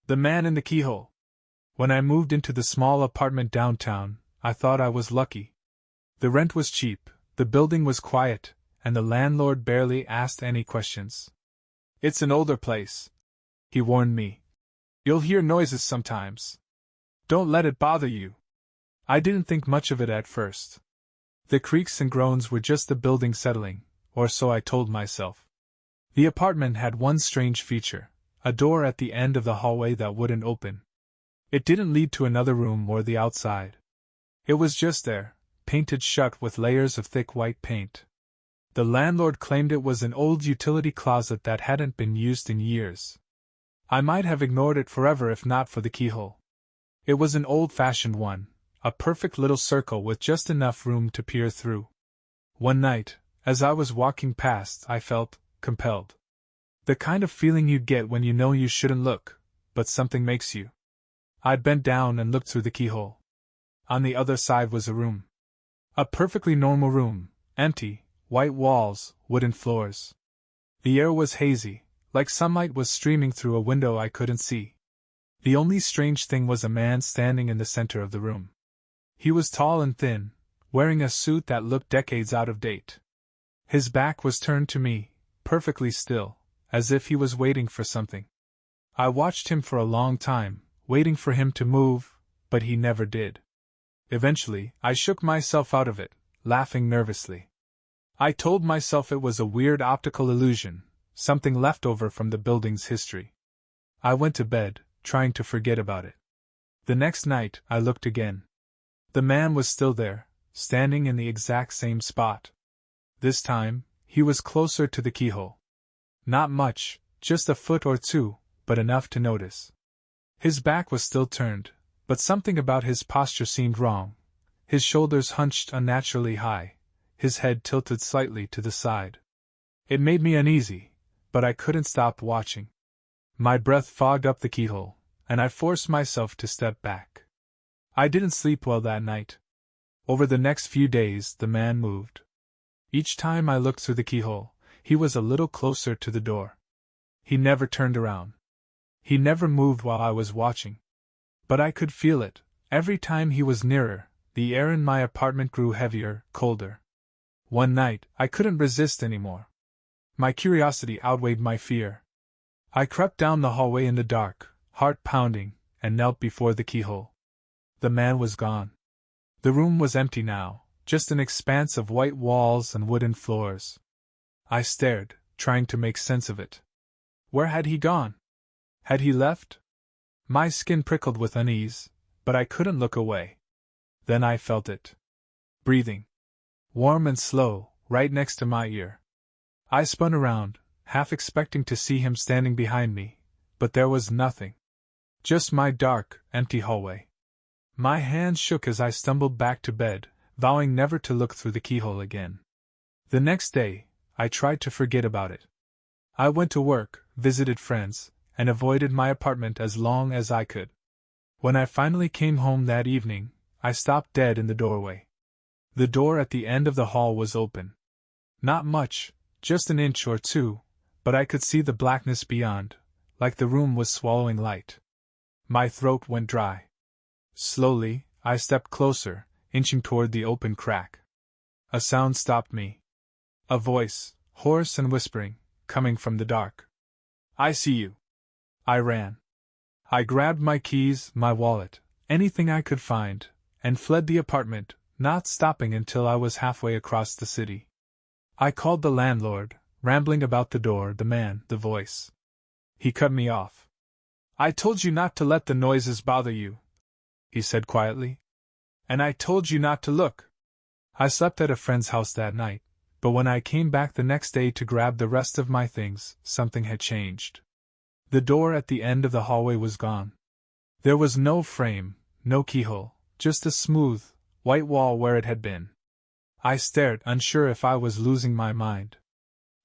The man in the keyhole. When I moved into the small apartment downtown, I thought I was lucky. The rent was cheap, the building was quiet, and the landlord barely asked any questions. "It's an older place," he warned me. "You'll hear noises sometimes. Don't let it bother you." I didn't think much of it at first. The creaks and groans were just the building settling, or so I told myself. The apartment had one strange feature, a door at the end of the hallway that wouldn't open. It didn't lead to another room or the outside. It was just there, painted shut with layers of thick white paint. The landlord claimed it was an old utility closet that hadn't been used in years. I might have ignored it forever if not for the keyhole. It was an old-fashioned one, a perfect little circle with just enough room to peer through. One night, as I was walking past, I felt compelled. The kind of feeling you get when you know you shouldn't look, but something makes you. I bent down and looked through the keyhole. On the other side was a room. A perfectly normal room, empty, white walls, wooden floors. The air was hazy, like sunlight was streaming through a window I couldn't see. The only strange thing was a man standing in the center of the room. He was tall and thin, wearing a suit that looked decades out of date. His back was turned to me, perfectly still, as if he was waiting for something. I watched him for a long time, waiting for him to move, but he never did. Eventually, I shook myself out of it, laughing nervously. I told myself it was a weird optical illusion, something left over from the building's history. I went to bed, trying to forget about it. The next night, I looked again. The man was still there, standing in the exact same spot. This time, he was closer to the keyhole. Not much, just a foot or two, but enough to notice. His back was still turned, but something about his posture seemed wrong. His shoulders hunched unnaturally high, his head tilted slightly to the side. It made me uneasy, but I couldn't stop watching. My breath fogged up the keyhole, and I forced myself to step back. I didn't sleep well that night. Over the next few days, the man moved. Each time I looked through the keyhole, he was a little closer to the door. He never turned around. He never moved while I was watching. But I could feel it. Every time he was nearer, the air in my apartment grew heavier, colder. One night, I couldn't resist anymore. My curiosity outweighed my fear. I crept down the hallway in the dark, heart pounding, and knelt before the keyhole. The man was gone. The room was empty now, just an expanse of white walls and wooden floors. I stared, trying to make sense of it. Where had he gone? Had he left? My skin prickled with unease, but I couldn't look away. Then I felt it. Breathing. Warm and slow, right next to my ear. I spun around, half expecting to see him standing behind me, but there was nothing. Just my dark, empty hallway. My hands shook as I stumbled back to bed, vowing never to look through the keyhole again. The next day, I tried to forget about it. I went to work, visited friends, and avoided my apartment as long as I could. When I finally came home that evening, I stopped dead in the doorway. The door at the end of the hall was open. Not much, just an inch or two, but I could see the blackness beyond, like the room was swallowing light. My throat went dry. Slowly, I stepped closer, inching toward the open crack. A sound stopped me. A voice, hoarse and whispering, coming from the dark. "I see you." I ran. I grabbed my keys, my wallet, anything I could find, and fled the apartment, not stopping until I was halfway across the city. I called the landlord, rambling about the door, the man, the voice. He cut me off. "I told you not to let the noises bother you," he said quietly. "And I told you not to look." I slept at a friend's house that night, but when I came back the next day to grab the rest of my things, something had changed. The door at the end of the hallway was gone. There was no frame, no keyhole, just a smooth, white wall where it had been. I stared, unsure if I was losing my mind.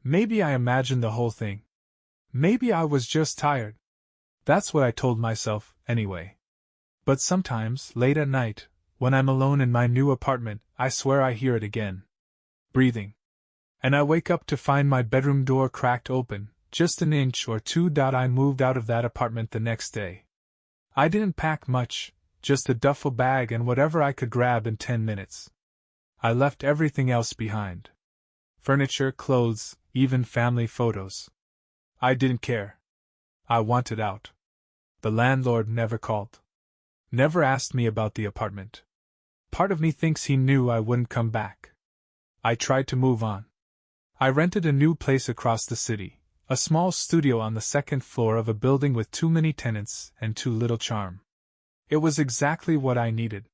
Maybe I imagined the whole thing. Maybe I was just tired. That's what I told myself, anyway. But sometimes, late at night, when I'm alone in my new apartment, I swear I hear it again. Breathing. And I wake up to find my bedroom door cracked open, just an inch or two. I moved out of that apartment the next day. I didn't pack much, just a duffel bag and whatever I could grab in 10 minutes. I left everything else behind. Furniture, clothes, even family photos. I didn't care. I wanted out. The landlord never called. Never asked me about the apartment. Part of me thinks he knew I wouldn't come back. I tried to move on. I rented a new place across the city, a small studio on the second floor of a building with too many tenants and too little charm. It was exactly what I needed.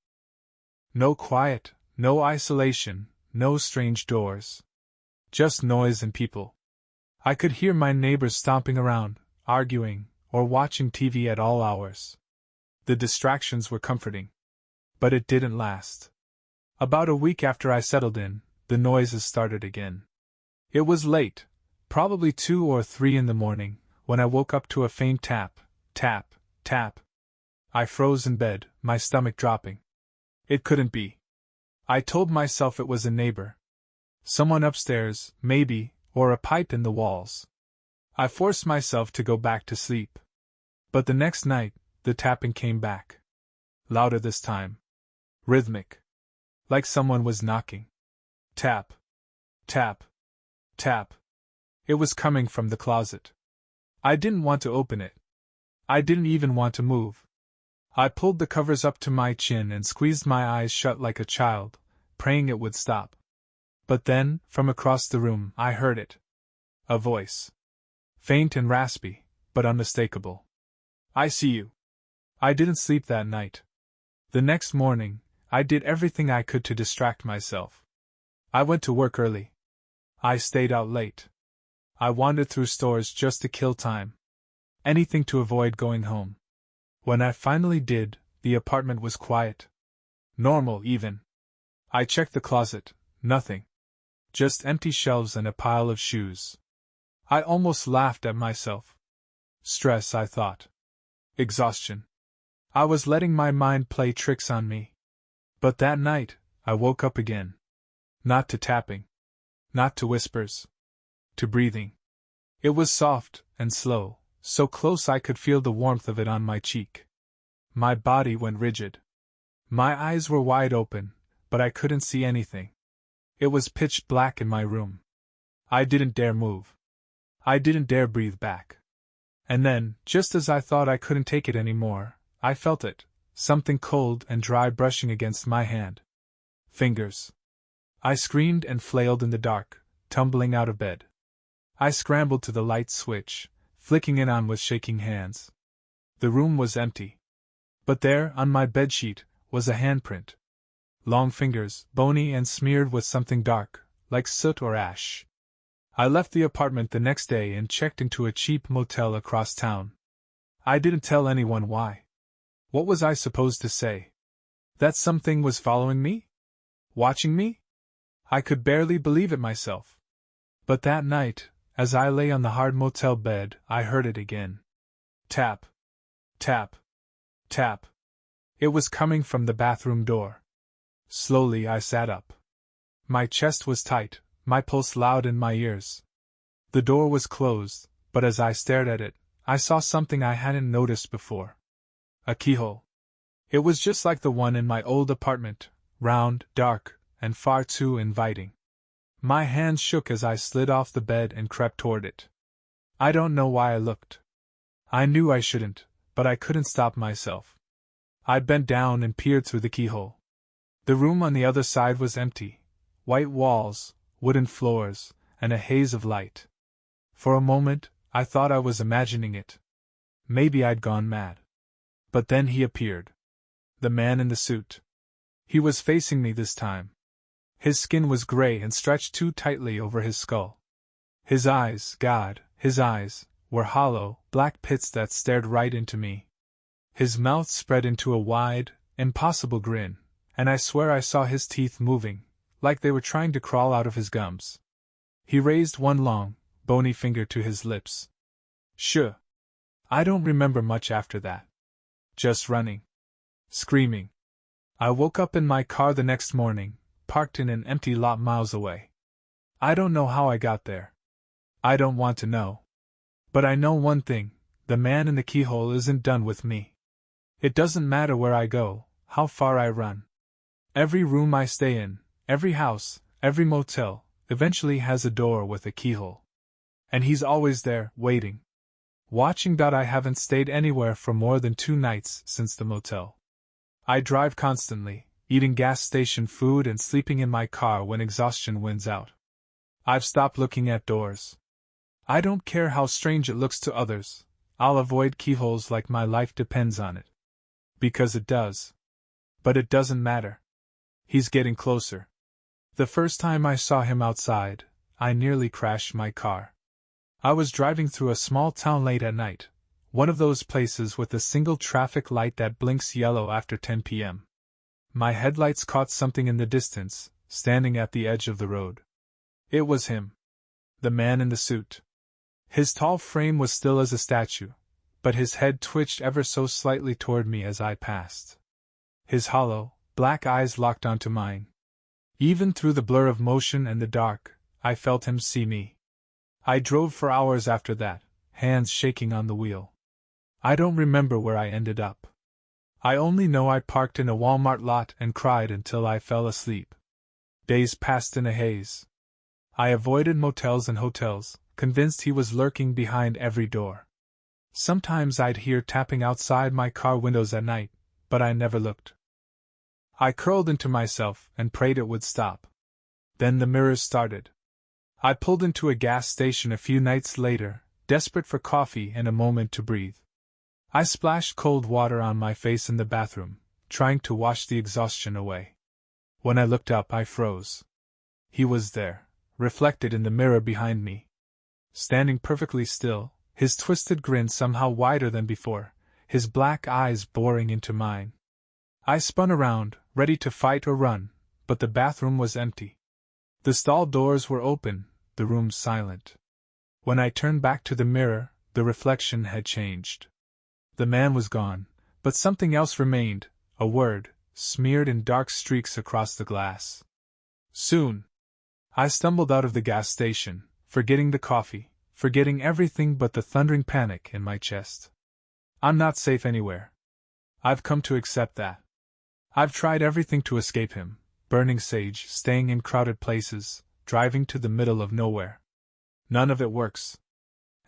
No quiet, no isolation, no strange doors. Just noise and people. I could hear my neighbors stomping around, arguing, or watching TV at all hours. The distractions were comforting. But it didn't last. About a week after I settled in, the noises started again. It was late, probably 2 or 3 in the morning, when I woke up to a faint tap, tap, tap. I froze in bed, my stomach dropping. It couldn't be. I told myself it was a neighbor. Someone upstairs, maybe, or a pipe in the walls. I forced myself to go back to sleep. But the next night, the tapping came back. Louder this time. Rhythmic. Like someone was knocking. Tap. Tap. Tap. It was coming from the closet. I didn't want to open it. I didn't even want to move. I pulled the covers up to my chin and squeezed my eyes shut like a child, praying it would stop. But then, from across the room, I heard it. A voice. Faint and raspy, but unmistakable. I see you. I didn't sleep that night. The next morning, I did everything I could to distract myself. I went to work early. I stayed out late. I wandered through stores just to kill time. Anything to avoid going home. When I finally did, the apartment was quiet. Normal, even. I checked the closet, nothing. Just empty shelves and a pile of shoes. I almost laughed at myself. Stress, I thought. Exhaustion. I was letting my mind play tricks on me. But that night, I woke up again. Not to tapping. Not to whispers. To breathing. It was soft and slow, so close I could feel the warmth of it on my cheek. My body went rigid. My eyes were wide open, but I couldn't see anything. It was pitch black in my room. I didn't dare move. I didn't dare breathe back. And then, just as I thought I couldn't take it anymore, I felt it, something cold and dry brushing against my hand. Fingers. I screamed and flailed in the dark, tumbling out of bed. I scrambled to the light switch, flicking it on with shaking hands. The room was empty. But there, on my bedsheet, was a handprint. Long fingers, bony and smeared with something dark, like soot or ash. I left the apartment the next day and checked into a cheap motel across town. I didn't tell anyone why. What was I supposed to say? That something was following me? Watching me? I could barely believe it myself. But that night, as I lay on the hard motel bed, I heard it again. Tap. Tap. Tap. It was coming from the bathroom door. Slowly I sat up. My chest was tight, my pulse loud in my ears. The door was closed, but as I stared at it, I saw something I hadn't noticed before. A keyhole. It was just like the one in my old apartment, round, dark, and far too inviting. My hands shook as I slid off the bed and crept toward it. I don't know why I looked. I knew I shouldn't, but I couldn't stop myself. I bent down and peered through the keyhole. The room on the other side was empty. White walls, wooden floors, and a haze of light. For a moment, I thought I was imagining it. Maybe I'd gone mad. But then he appeared. The man in the suit. He was facing me this time. His skin was gray and stretched too tightly over his skull. His eyes, God, his eyes, were hollow, black pits that stared right into me. His mouth spread into a wide, impossible grin, and I swear I saw his teeth moving, like they were trying to crawl out of his gums. He raised one long, bony finger to his lips. Shh. I don't remember much after that. Just running. Screaming. I woke up in my car the next morning, parked in an empty lot miles away. I don't know how I got there. I don't want to know. But I know one thing, the man in the keyhole isn't done with me. It doesn't matter where I go, how far I run. Every room I stay in, every house, every motel, eventually has a door with a keyhole. And he's always there, waiting. Watching. I haven't stayed anywhere for more than 2 nights since the motel. I drive constantly, eating gas station food and sleeping in my car when exhaustion wins out. I've stopped looking at doors. I don't care how strange it looks to others, I'll avoid keyholes like my life depends on it. Because it does. But it doesn't matter. He's getting closer. The first time I saw him outside, I nearly crashed my car. I was driving through a small town late at night, one of those places with a single traffic light that blinks yellow after 10 p.m. My headlights caught something in the distance, standing at the edge of the road. It was him. The man in the suit. His tall frame was still as a statue, but his head twitched ever so slightly toward me as I passed. His hollow, black eyes locked onto mine. Even through the blur of motion and the dark, I felt him see me. I drove for hours after that, hands shaking on the wheel. I don't remember where I ended up. I only know I parked in a Walmart lot and cried until I fell asleep. Days passed in a haze. I avoided motels and hotels, convinced he was lurking behind every door. Sometimes I'd hear tapping outside my car windows at night, but I never looked. I curled into myself and prayed it would stop. Then the mirrors started. I pulled into a gas station a few nights later, desperate for coffee and a moment to breathe. I splashed cold water on my face in the bathroom, trying to wash the exhaustion away. When I looked up, I froze. He was there, reflected in the mirror behind me. Standing perfectly still, his twisted grin somehow wider than before, his black eyes boring into mine. I spun around, ready to fight or run, but the bathroom was empty. The stall doors were open, the room silent. When I turned back to the mirror, the reflection had changed. The man was gone, but something else remained, a word, smeared in dark streaks across the glass. Soon. I stumbled out of the gas station, forgetting the coffee, forgetting everything but the thundering panic in my chest. I'm not safe anywhere. I've come to accept that. I've tried everything to escape him, burning sage, staying in crowded places, driving to the middle of nowhere. None of it works.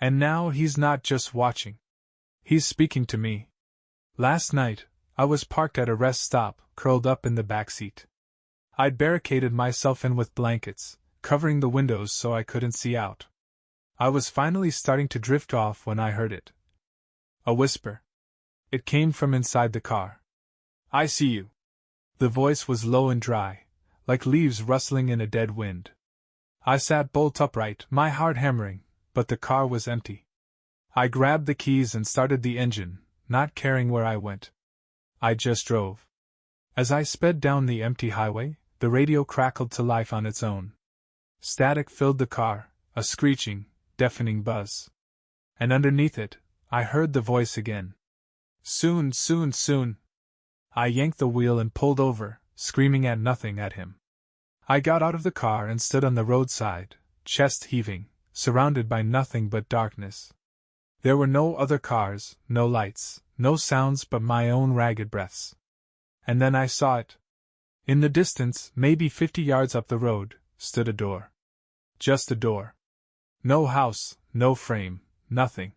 And now he's not just watching. He's speaking to me. Last night, I was parked at a rest stop, curled up in the back seat. I'd barricaded myself in with blankets, covering the windows so I couldn't see out. I was finally starting to drift off when I heard it. A whisper. It came from inside the car. I see you. The voice was low and dry, like leaves rustling in a dead wind. I sat bolt upright, my heart hammering, but the car was empty. I grabbed the keys and started the engine, not caring where I went. I just drove. As I sped down the empty highway, the radio crackled to life on its own. Static filled the car, a screeching, deafening buzz. And underneath it, I heard the voice again. Soon, soon, soon. I yanked the wheel and pulled over, screaming at nothing at him. I got out of the car and stood on the roadside, chest heaving, surrounded by nothing but darkness. There were no other cars, no lights, no sounds but my own ragged breaths. And then I saw it. In the distance, maybe 50 yards up the road, stood a door. Just a door. No house, no frame, nothing.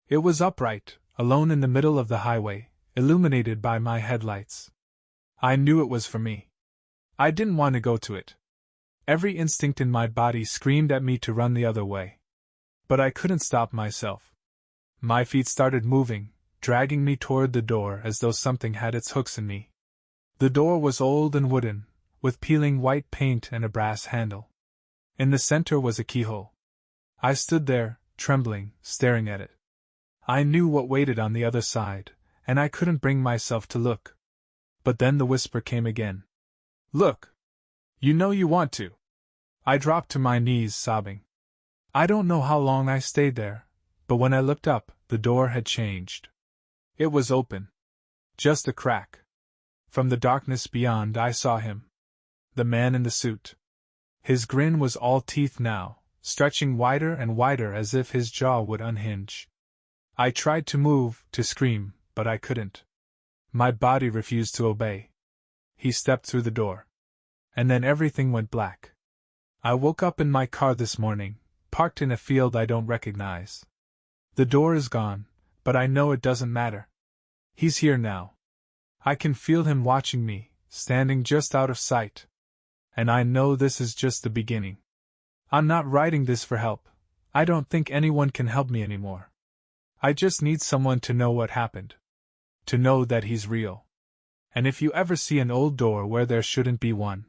It was upright, alone in the middle of the highway, illuminated by my headlights. I knew it was for me. I didn't want to go to it. Every instinct in my body screamed at me to run the other way. But I couldn't stop myself. My feet started moving, dragging me toward the door as though something had its hooks in me. The door was old and wooden, with peeling white paint and a brass handle. In the center was a keyhole. I stood there, trembling, staring at it. I knew what waited on the other side, and I couldn't bring myself to look. But then the whisper came again. Look! You know you want to. I dropped to my knees, sobbing. I don't know how long I stayed there, but when I looked up, the door had changed. It was open. Just a crack. From the darkness beyond I saw him. The man in the suit. His grin was all teeth now, stretching wider and wider as if his jaw would unhinge. I tried to move, to scream, but I couldn't. My body refused to obey. He stepped through the door. And then everything went black. I woke up in my car this morning, parked in a field I don't recognize. The door is gone, but I know it doesn't matter. He's here now. I can feel him watching me, standing just out of sight. And I know this is just the beginning. I'm not writing this for help. I don't think anyone can help me anymore. I just need someone to know what happened. To know that he's real. And if you ever see an old door where there shouldn't be one,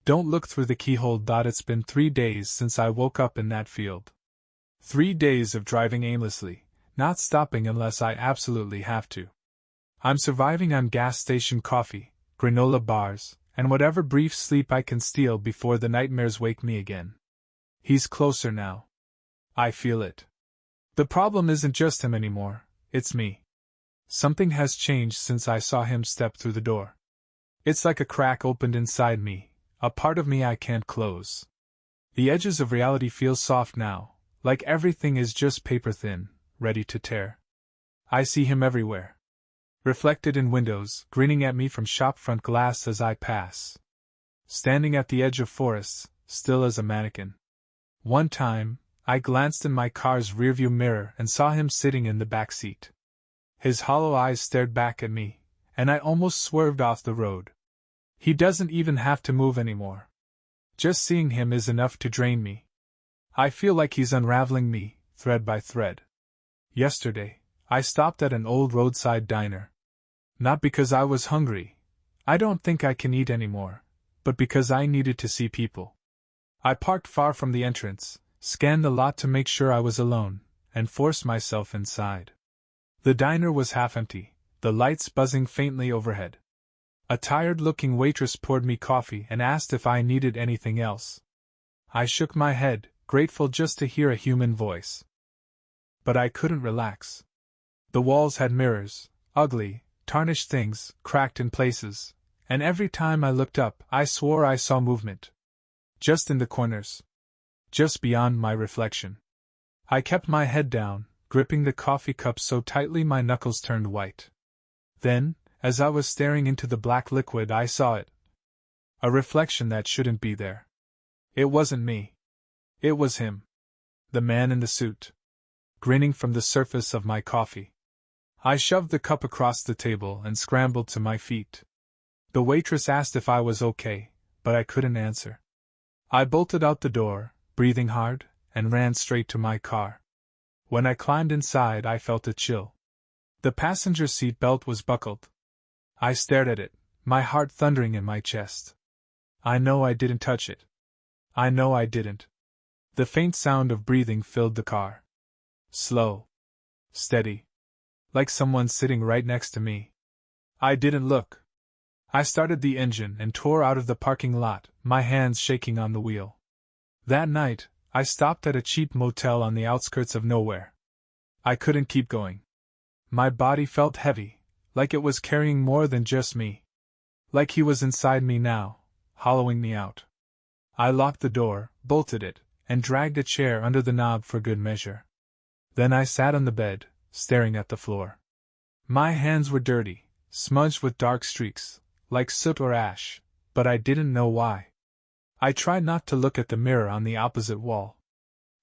don't look through the keyhole. It's been 3 days since I woke up in that field. 3 days of driving aimlessly, not stopping unless I absolutely have to. I'm surviving on gas station coffee, granola bars, and whatever brief sleep I can steal before the nightmares wake me again. He's closer now. I feel it. The problem isn't just him anymore, it's me. Something has changed since I saw him step through the door. It's like a crack opened inside me, a part of me I can't close. The edges of reality feel soft now, like everything is just paper thin, ready to tear. I see him everywhere. Reflected in windows, grinning at me from shop front glass as I pass. Standing at the edge of forests, still as a mannequin. One time, I glanced in my car's rearview mirror and saw him sitting in the back seat. His hollow eyes stared back at me, and I almost swerved off the road. He doesn't even have to move anymore. Just seeing him is enough to drain me. I feel like he's unraveling me, thread by thread. Yesterday, I stopped at an old roadside diner. Not because I was hungry. I don't think I can eat anymore, but because I needed to see people. I parked far from the entrance, scanned the lot to make sure I was alone, and forced myself inside. The diner was half empty, the lights buzzing faintly overhead. A tired-looking waitress poured me coffee and asked if I needed anything else. I shook my head, grateful just to hear a human voice. But I couldn't relax. The walls had mirrors, ugly, tarnished things, cracked in places, and every time I looked up, I swore I saw movement. Just in the corners. Just beyond my reflection. I kept my head down, gripping the coffee cup so tightly my knuckles turned white. Then, as I was staring into the black liquid, I saw it. A reflection that shouldn't be there. It wasn't me. It was him. The man in the suit. Grinning from the surface of my coffee. I shoved the cup across the table and scrambled to my feet. The waitress asked if I was okay, but I couldn't answer. I bolted out the door, breathing hard, and ran straight to my car. When I climbed inside, I felt a chill. The passenger seat belt was buckled. I stared at it, my heart thundering in my chest. I know I didn't touch it. I know I didn't. The faint sound of breathing filled the car. Slow. Steady. Like someone sitting right next to me. I didn't look. I started the engine and tore out of the parking lot, my hands shaking on the wheel. That night, I stopped at a cheap motel on the outskirts of nowhere. I couldn't keep going. My body felt heavy, like it was carrying more than just me. Like he was inside me now, hollowing me out. I locked the door, bolted it, and dragged a chair under the knob for good measure. Then I sat on the bed, staring at the floor. My hands were dirty, smudged with dark streaks, like soot or ash, but I didn't know why. I tried not to look at the mirror on the opposite wall.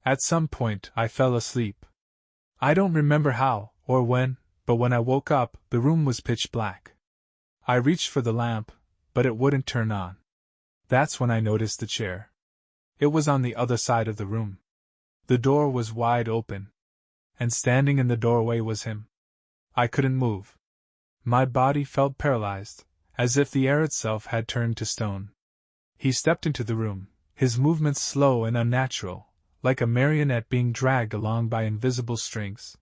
At some point, I fell asleep. I don't remember how, or when, but when I woke up, the room was pitch black. I reached for the lamp, but it wouldn't turn on. That's when I noticed the chair. It was on the other side of the room. The door was wide open. And standing in the doorway was him. I couldn't move. My body felt paralyzed, as if the air itself had turned to stone. He stepped into the room, his movements slow and unnatural, like a marionette being dragged along by invisible strings.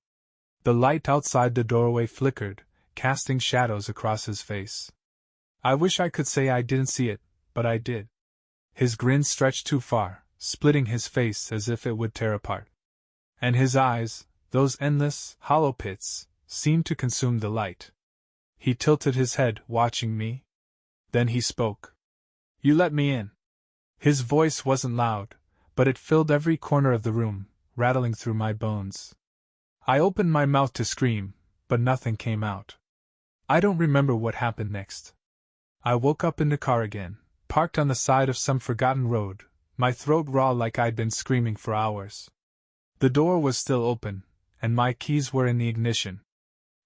The light outside the doorway flickered, casting shadows across his face. I wish I could say I didn't see it, but I did. His grin stretched too far, splitting his face as if it would tear apart. And his eyes, those endless, hollow pits, seemed to consume the light. He tilted his head, watching me. Then he spoke. "You let me in." His voice wasn't loud, but it filled every corner of the room, rattling through my bones. I opened my mouth to scream, but nothing came out. I don't remember what happened next. I woke up in the car again, parked on the side of some forgotten road, my throat raw like I'd been screaming for hours. The door was still open, and my keys were in the ignition.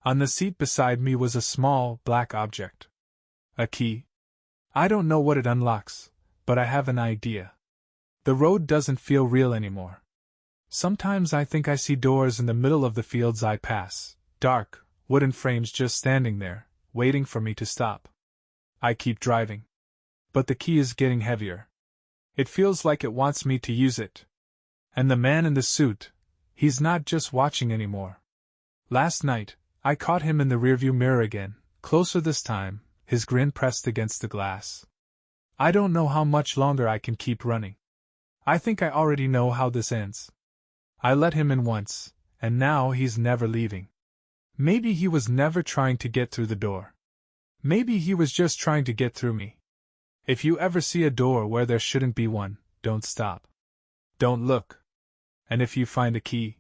On the seat beside me was a small, black object. A key. I don't know what it unlocks, but I have an idea. The road doesn't feel real anymore. Sometimes I think I see doors in the middle of the fields I pass, dark, wooden frames just standing there, waiting for me to stop. I keep driving. But the key is getting heavier. It feels like it wants me to use it. And the man in the suit, he's not just watching anymore. Last night, I caught him in the rearview mirror again, closer this time, his grin pressed against the glass. I don't know how much longer I can keep running. I think I already know how this ends. I let him in once, and now he's never leaving. Maybe he was never trying to get through the door. Maybe he was just trying to get through me. If you ever see a door where there shouldn't be one, don't stop. Don't look. And if you find a key,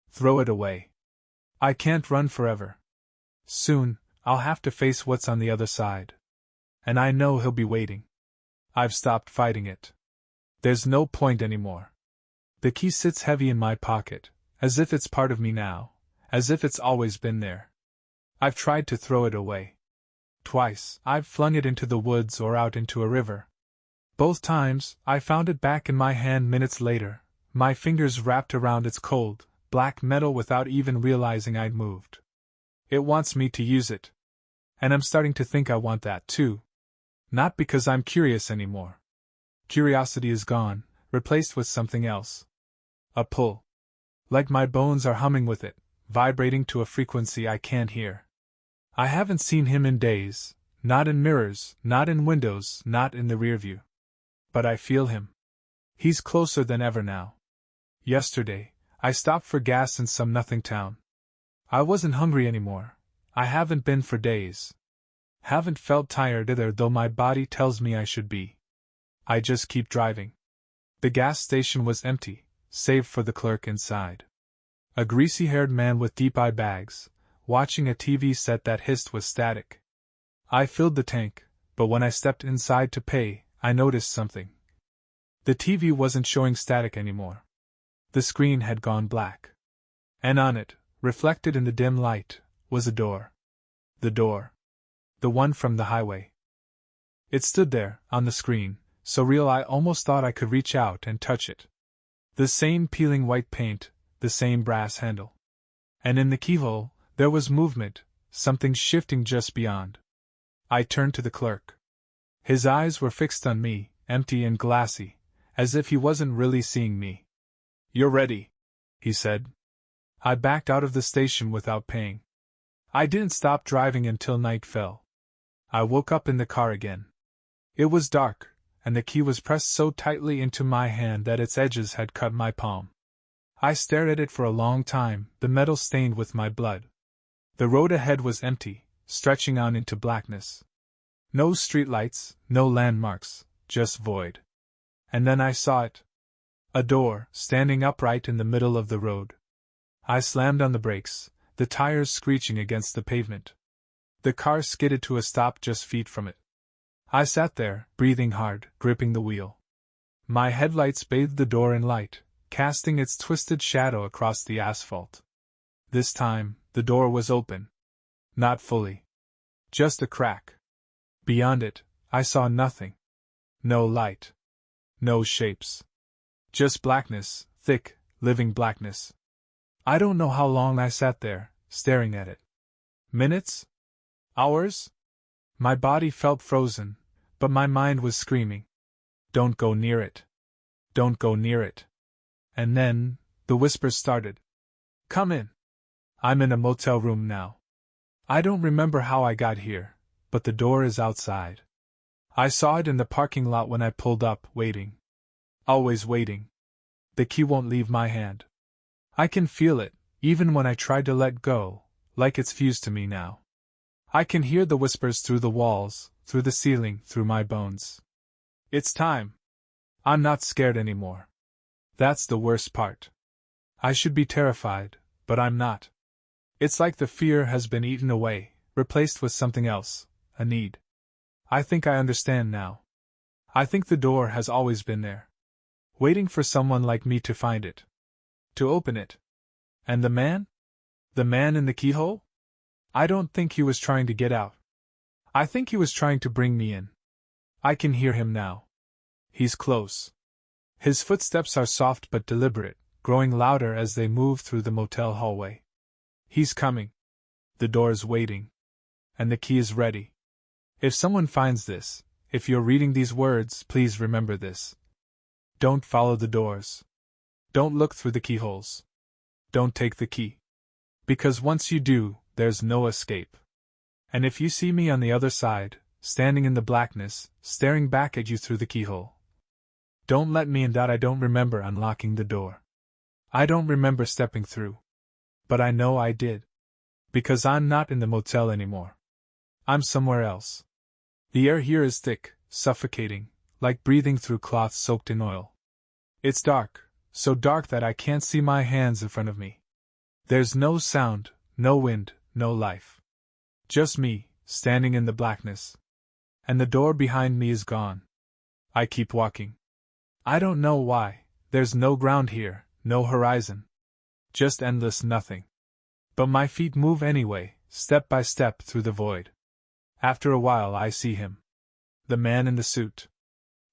throw it away. I can't run forever. Soon, I'll have to face what's on the other side. And I know he'll be waiting. I've stopped fighting it. There's no point anymore. The key sits heavy in my pocket, as if it's part of me now, as if it's always been there. I've tried to throw it away. Twice, I've flung it into the woods or out into a river. Both times, I found it back in my hand minutes later, my fingers wrapped around its cold, black metal without even realizing I'd moved. It wants me to use it. And I'm starting to think I want that too. Not because I'm curious anymore. Curiosity is gone, replaced with something else. A pull. Like my bones are humming with it, vibrating to a frequency I can't hear. I haven't seen him in days, not in mirrors, not in windows, not in the rearview. But I feel him. He's closer than ever now. Yesterday, I stopped for gas in some nothing town. I wasn't hungry anymore. I haven't been for days. Haven't felt tired either, though my body tells me I should be. I just keep driving. The gas station was empty, save for the clerk inside. A greasy-haired man with deep eye bags, watching a TV set that hissed with static. I filled the tank, but when I stepped inside to pay, I noticed something. The TV wasn't showing static anymore. The screen had gone black. And on it, reflected in the dim light, was a door. The door. The one from the highway. It stood there, on the screen, so real I almost thought I could reach out and touch it. The same peeling white paint, the same brass handle. And in the keyhole, there was movement, something shifting just beyond. I turned to the clerk. His eyes were fixed on me, empty and glassy, as if he wasn't really seeing me. "You're ready," he said. I backed out of the station without paying. I didn't stop driving until night fell. I woke up in the car again. It was dark, and the key was pressed so tightly into my hand that its edges had cut my palm. I stared at it for a long time, the metal stained with my blood. The road ahead was empty, stretching on into blackness. No streetlights, no landmarks, just void. And then I saw it. A door, standing upright in the middle of the road. I slammed on the brakes, the tires screeching against the pavement. The car skidded to a stop just feet from it. I sat there, breathing hard, gripping the wheel. My headlights bathed the door in light, casting its twisted shadow across the asphalt. This time, the door was open. Not fully. Just a crack. Beyond it, I saw nothing. No light. No shapes. Just blackness, thick, living blackness. I don't know how long I sat there, staring at it. Minutes? Hours? My body felt frozen, but my mind was screaming. Don't go near it. Don't go near it. And then, the whispers started. Come in. I'm in a motel room now. I don't remember how I got here, but the door is outside. I saw it in the parking lot when I pulled up, waiting. Always waiting. The key won't leave my hand. I can feel it, even when I try to let go, like it's fused to me now. I can hear the whispers through the walls, through the ceiling, through my bones. It's time. I'm not scared anymore. That's the worst part. I should be terrified, but I'm not. It's like the fear has been eaten away, replaced with something else, a need. I think I understand now. I think the door has always been there, waiting for someone like me to find it, to open it. And the man? The man in the keyhole? I don't think he was trying to get out. I think he was trying to bring me in. I can hear him now. He's close. His footsteps are soft but deliberate, growing louder as they move through the motel hallway. He's coming. The door's waiting. And the key is ready. If someone finds this, if you're reading these words, please remember this. Don't follow the doors. Don't look through the keyholes. Don't take the key. Because once you do, there's no escape. And if you see me on the other side, standing in the blackness, staring back at you through the keyhole, don't let me in. I don't remember unlocking the door. I don't remember stepping through. But I know I did. Because I'm not in the motel anymore. I'm somewhere else. The air here is thick, suffocating, like breathing through cloth soaked in oil. It's dark, so dark that I can't see my hands in front of me. There's no sound, no wind, no life. Just me, standing in the blackness. And the door behind me is gone. I keep walking. I don't know why, there's no ground here, no horizon. Just endless nothing. But my feet move anyway, step by step through the void. After a while I see him. The man in the suit.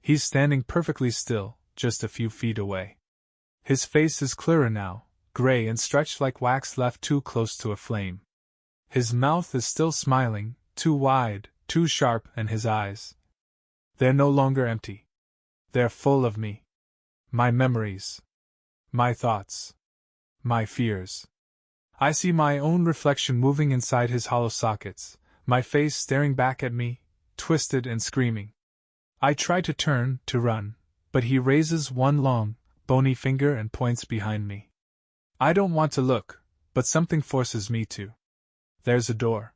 He's standing perfectly still, just a few feet away. His face is clearer now, gray and stretched like wax left too close to a flame. His mouth is still smiling, too wide, too sharp, and his eyes. They're no longer empty. They're full of me. My memories. My thoughts. My fears. I see my own reflection moving inside his hollow sockets, my face staring back at me, twisted and screaming. I try to turn, to run, but he raises one long, bony finger and points behind me. I don't want to look, but something forces me to. There's a door.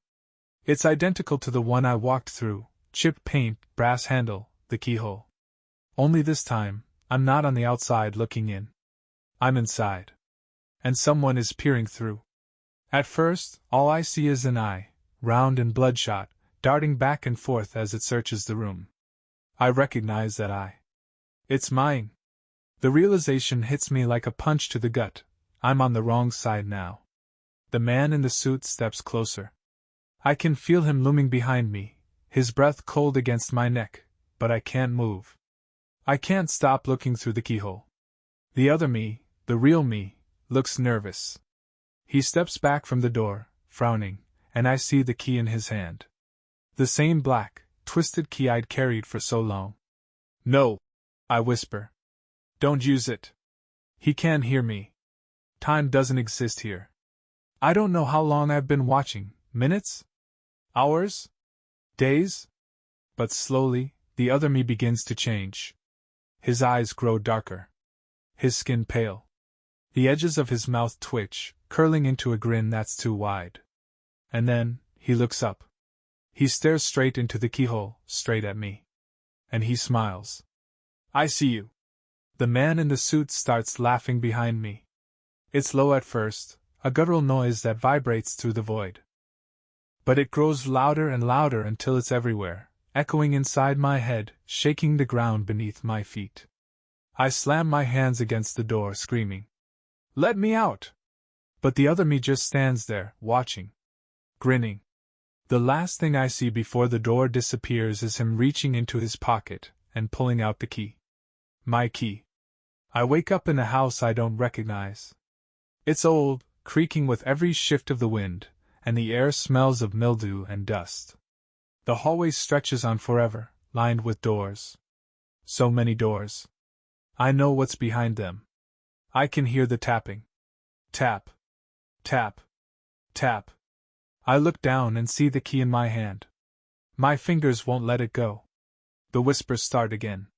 It's identical to the one I walked through, chipped paint, brass handle, the keyhole. Only this time, I'm not on the outside looking in. I'm inside. And someone is peering through. At first, all I see is an eye, round and bloodshot, darting back and forth as it searches the room. I recognize that eye. It's mine. The realization hits me like a punch to the gut. I'm on the wrong side now. The man in the suit steps closer. I can feel him looming behind me, his breath cold against my neck, but I can't move. I can't stop looking through the keyhole. The other me, the real me, looks nervous. He steps back from the door, frowning, and I see the key in his hand. The same black, twisted key I'd carried for so long. No, I whisper. Don't use it. He can't hear me. Time doesn't exist here. I don't know how long I've been watching, minutes? Hours? Days? But slowly, the other me begins to change. His eyes grow darker. His skin pale. The edges of his mouth twitch, curling into a grin that's too wide. And then, he looks up. He stares straight into the keyhole, straight at me. And he smiles. I see you. The man in the suit starts laughing behind me. It's low at first, a guttural noise that vibrates through the void. But it grows louder and louder until it's everywhere, echoing inside my head, shaking the ground beneath my feet. I slam my hands against the door, screaming, "Let me out!" But the other me just stands there, watching. Grinning. The last thing I see before the door disappears is him reaching into his pocket and pulling out the key. My key. I wake up in a house I don't recognize. It's old, creaking with every shift of the wind, and the air smells of mildew and dust. The hallway stretches on forever, lined with doors. So many doors. I know what's behind them. I can hear the tapping. Tap. Tap. Tap. I look down and see the key in my hand. My fingers won't let it go. The whispers start again.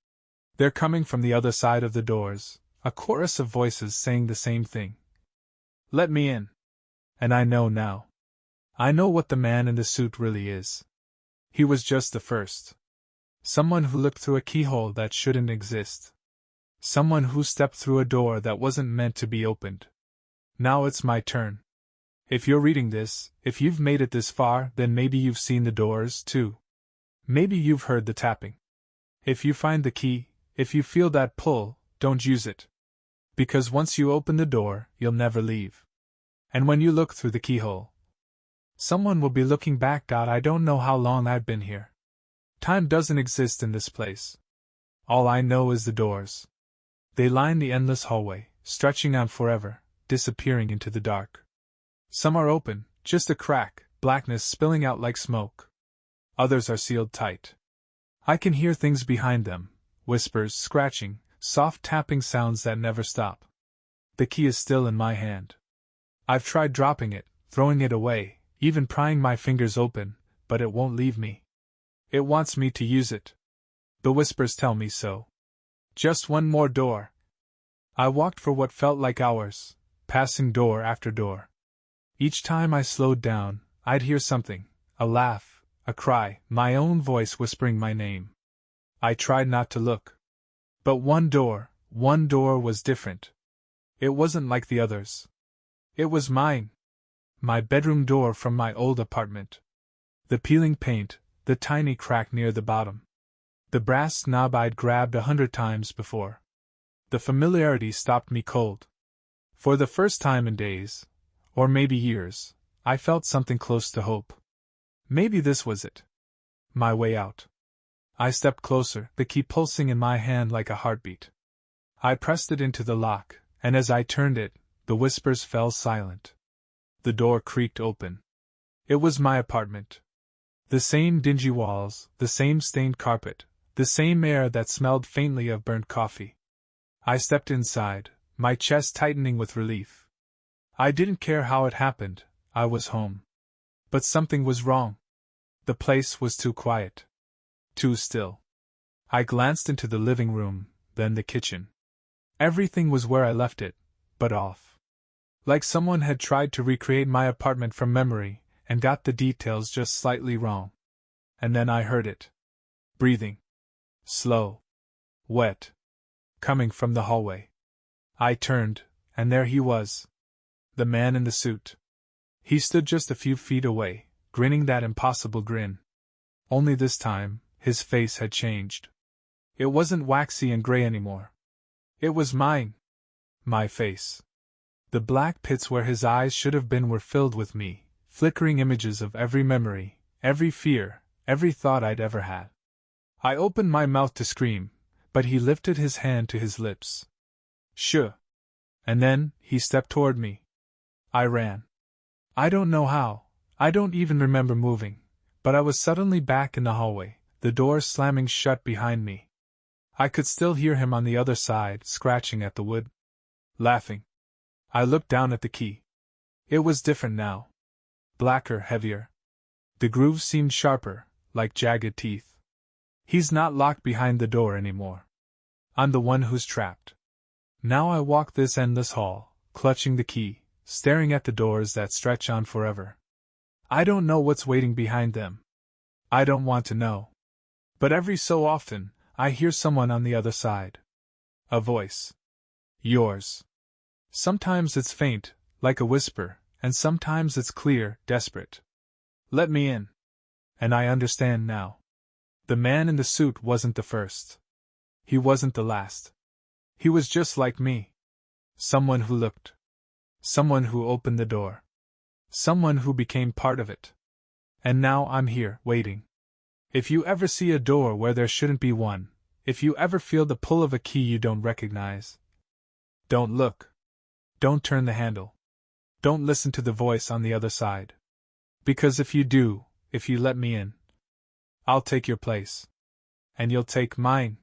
They're coming from the other side of the doors, a chorus of voices saying the same thing. Let me in. And I know now. I know what the man in the suit really is. He was just the first. Someone who looked through a keyhole that shouldn't exist. Someone who stepped through a door that wasn't meant to be opened. Now it's my turn. If you're reading this, if you've made it this far, then maybe you've seen the doors, too. Maybe you've heard the tapping. If you find the key, if you feel that pull, don't use it. Because once you open the door, you'll never leave. And when you look through the keyhole, someone will be looking back. I don't know how long I've been here. Time doesn't exist in this place. All I know is the doors. They line the endless hallway, stretching on forever, disappearing into the dark. Some are open, just a crack, blackness spilling out like smoke. Others are sealed tight. I can hear things behind them, whispers, scratching, soft tapping sounds that never stop. The key is still in my hand. I've tried dropping it, throwing it away, even prying my fingers open, but it won't leave me. It wants me to use it. The whispers tell me so. Just one more door. I walked for what felt like hours, passing door after door. Each time I slowed down, I'd hear something, a laugh, a cry, my own voice whispering my name. I tried not to look. But one door was different. It wasn't like the others. It was mine. My bedroom door from my old apartment. The peeling paint, the tiny crack near the bottom. The brass knob I'd grabbed 100 times before. The familiarity stopped me cold. For the first time in days, or maybe years, I felt something close to hope. Maybe this was it. My way out. I stepped closer, the key pulsing in my hand like a heartbeat. I pressed it into the lock, and as I turned it, the whispers fell silent. The door creaked open. It was my apartment. The same dingy walls, the same stained carpet, the same air that smelled faintly of burnt coffee. I stepped inside, my chest tightening with relief. I didn't care how it happened, I was home. But something was wrong. The place was too quiet. Too still. I glanced into the living room, then the kitchen. Everything was where I left it, but off. Like someone had tried to recreate my apartment from memory, and got the details just slightly wrong. And then I heard it. Breathing. Slow. Wet. Coming from the hallway. I turned, and there he was. The man in the suit. He stood just a few feet away, grinning that impossible grin. Only this time, his face had changed. It wasn't waxy and gray anymore. It was mine. My face. The black pits where his eyes should have been were filled with me, flickering images of every memory, every fear, every thought I'd ever had. I opened my mouth to scream, but he lifted his hand to his lips. Shh. And then, he stepped toward me. I ran. I don't know how, I don't even remember moving, but I was suddenly back in the hallway, the door slamming shut behind me. I could still hear him on the other side, scratching at the wood. Laughing. I looked down at the key. It was different now. Blacker, heavier. The grooves seemed sharper, like jagged teeth. He's not locked behind the door anymore. I'm the one who's trapped. Now I walk this endless hall, clutching the key, staring at the doors that stretch on forever. I don't know what's waiting behind them. I don't want to know. But every so often, I hear someone on the other side. A voice. Yours. Sometimes it's faint, like a whisper, and sometimes it's clear, desperate. Let me in. And I understand now. The man in the suit wasn't the first. He wasn't the last. He was just like me. Someone who looked. Someone who opened the door. Someone who became part of it. And now I'm here, waiting. If you ever see a door where there shouldn't be one, if you ever feel the pull of a key you don't recognize, don't look. Don't turn the handle. Don't listen to the voice on the other side. Because if you do, if you let me in, I'll take your place. And you'll take mine.